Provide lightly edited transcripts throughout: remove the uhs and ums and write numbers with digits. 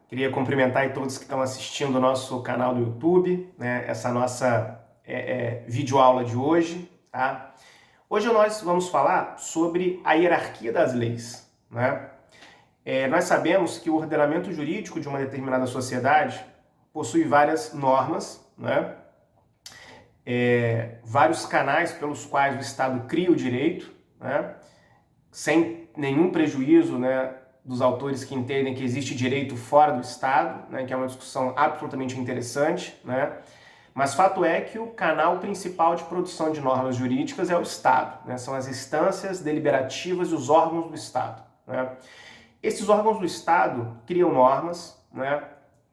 Queria cumprimentar aí todos que estão assistindo o nosso canal do YouTube, né? Essa nossa videoaula de hoje, tá? Hoje nós vamos falar sobre a hierarquia das leis, né? Nós sabemos que o ordenamento jurídico de uma determinada sociedade possui várias normas, né? Vários canais pelos quais o Estado cria o direito, né? Sem nenhum prejuízo, né, dos autores que entendem que existe direito fora do Estado, né, que é uma discussão absolutamente interessante, né? Mas fato é que o canal principal de produção de normas jurídicas é o Estado, né? São as instâncias deliberativas e os órgãos do Estado, né? Esses órgãos do Estado criam normas, né?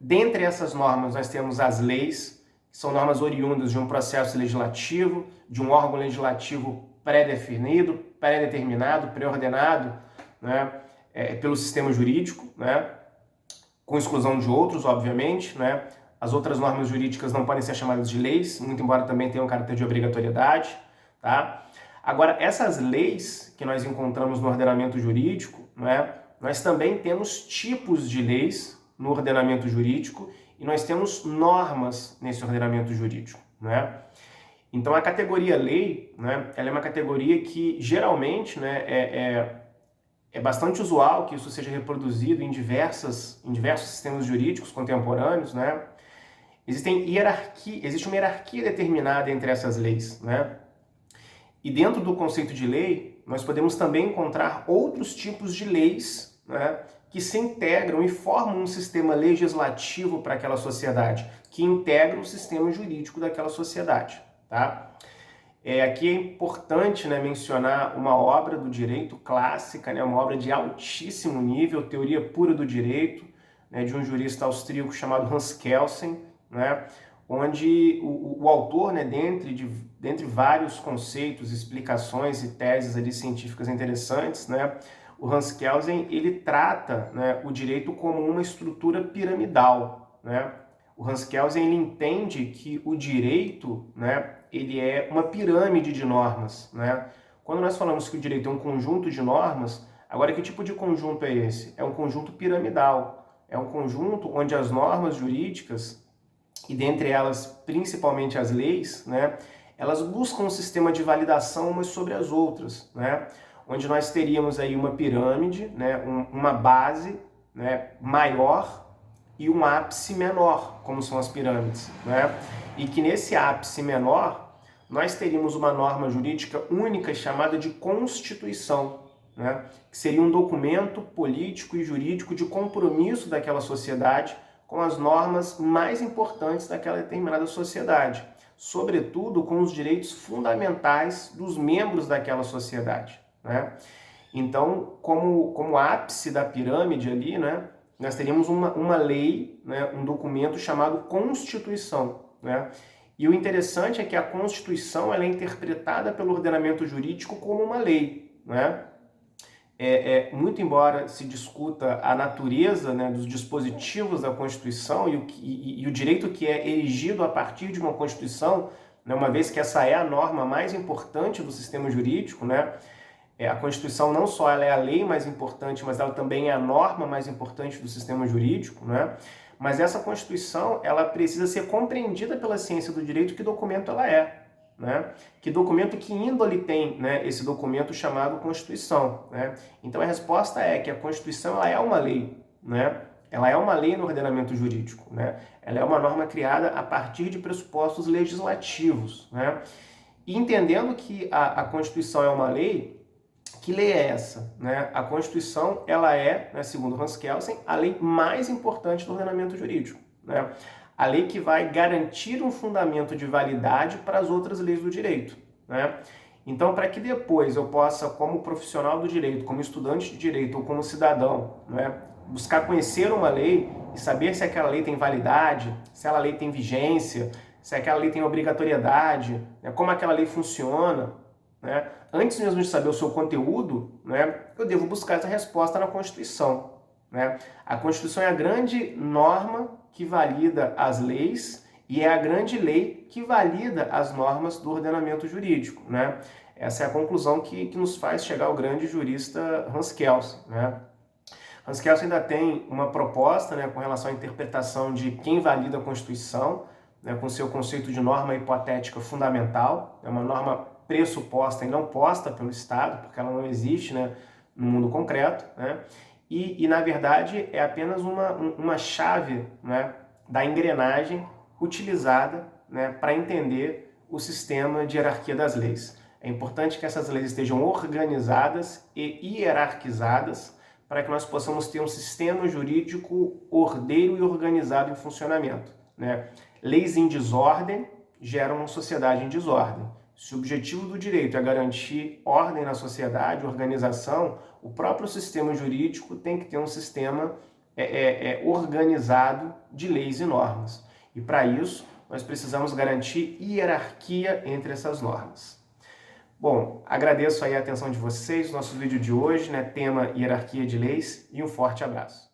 Dentre essas normas nós temos as leis, que são normas oriundas de um processo legislativo, de um órgão legislativo pré-definido, pré-determinado, pré-ordenado, né? Pelo sistema jurídico, né? Com exclusão de outros, obviamente, né? As outras normas jurídicas não podem ser chamadas de leis, muito embora também tenham caráter de obrigatoriedade, tá? Agora, essas leis que nós encontramos no ordenamento jurídico, né? Nós também temos tipos de leis no ordenamento jurídico e nós temos normas nesse ordenamento jurídico, né? Então, a categoria lei, né? Ela é uma categoria que geralmente, né? É bastante usual que isso seja reproduzido em diversos sistemas jurídicos contemporâneos, né? Existe uma hierarquia determinada entre essas leis, né? E dentro do conceito de lei, nós podemos também encontrar outros tipos de leis, né, que se integram e formam um sistema legislativo para aquela sociedade, que integra o sistema jurídico daquela sociedade, tá? Aqui é importante, né, mencionar uma obra do direito clássica, né, uma obra de altíssimo nível, Teoria Pura do Direito, né, de um jurista austríaco chamado Hans Kelsen, né, onde o autor, né, dentre vários conceitos, explicações e teses ali científicas interessantes, né, o Hans Kelsen, ele trata, né, o direito como uma estrutura piramidal, né? O Hans Kelsen, ele entende que o direito, né, ele é uma pirâmide de normas, né? Quando nós falamos que o direito é um conjunto de normas, agora que tipo de conjunto é esse? É um conjunto piramidal, é um conjunto onde as normas jurídicas, e dentre elas principalmente as leis, né, elas buscam um sistema de validação umas sobre as outras, né? Onde nós teríamos aí uma pirâmide, né, uma base, né, maior e um ápice menor, como são as pirâmides, né? E que nesse ápice menor nós teríamos uma norma jurídica única chamada de Constituição, né? Que seria um documento político e jurídico de compromisso daquela sociedade com as normas mais importantes daquela determinada sociedade, sobretudo com os direitos fundamentais dos membros daquela sociedade, né? Então, como ápice da pirâmide ali, né, nós teríamos uma lei, né, um documento chamado Constituição, né? E o interessante é que a Constituição ela é interpretada pelo ordenamento jurídico como uma lei, né? Muito embora se discuta a natureza, né, dos dispositivos da Constituição e o direito que é erigido a partir de uma Constituição, né, uma vez que essa é a norma mais importante do sistema jurídico, né? A Constituição não só ela é a lei mais importante, mas ela também é a norma mais importante do sistema jurídico, né? Mas essa Constituição, ela precisa ser compreendida pela ciência do direito, que documento ela é, né? Que documento, que índole tem, né, esse documento chamado Constituição, né? Então a resposta é que a Constituição ela é uma lei, né? Ela é uma lei no ordenamento jurídico, né? Ela é uma norma criada a partir de pressupostos legislativos, né? E entendendo que a Constituição é uma lei, que lei é essa, né? A Constituição, ela é, né, segundo Hans Kelsen, a lei mais importante do ordenamento jurídico, né? A lei que vai garantir um fundamento de validade para as outras leis do direito, né? Então, para que depois eu possa, como profissional do direito, como estudante de direito ou como cidadão, né, buscar conhecer uma lei e saber se aquela lei tem validade, se aquela lei tem vigência, se aquela lei tem obrigatoriedade, né, como aquela lei funciona, né? Antes mesmo de saber o seu conteúdo, né, eu devo buscar essa resposta na Constituição, né? A Constituição é a grande norma que valida as leis e é a grande lei que valida as normas do ordenamento jurídico, né? Essa é a conclusão que nos faz chegar ao grande jurista Hans Kelsen, né? Hans Kelsen ainda tem uma proposta, né, com relação à interpretação de quem valida a Constituição, né, com seu conceito de norma hipotética fundamental, é uma norma pressuposta e não posta pelo Estado, porque ela não existe, né, no mundo concreto, né, e na verdade é apenas uma chave, né, da engrenagem utilizada, né, para entender o sistema de hierarquia das leis. É importante que essas leis estejam organizadas e hierarquizadas para que nós possamos ter um sistema jurídico ordeiro e organizado em funcionamento, né? Leis em desordem geram uma sociedade em desordem. Se o objetivo do direito é garantir ordem na sociedade, organização, o próprio sistema jurídico tem que ter um sistema organizado de leis e normas. E para isso, nós precisamos garantir hierarquia entre essas normas. Bom, agradeço aí a atenção de vocês, nosso vídeo de hoje, né, tema hierarquia de leis, e um forte abraço.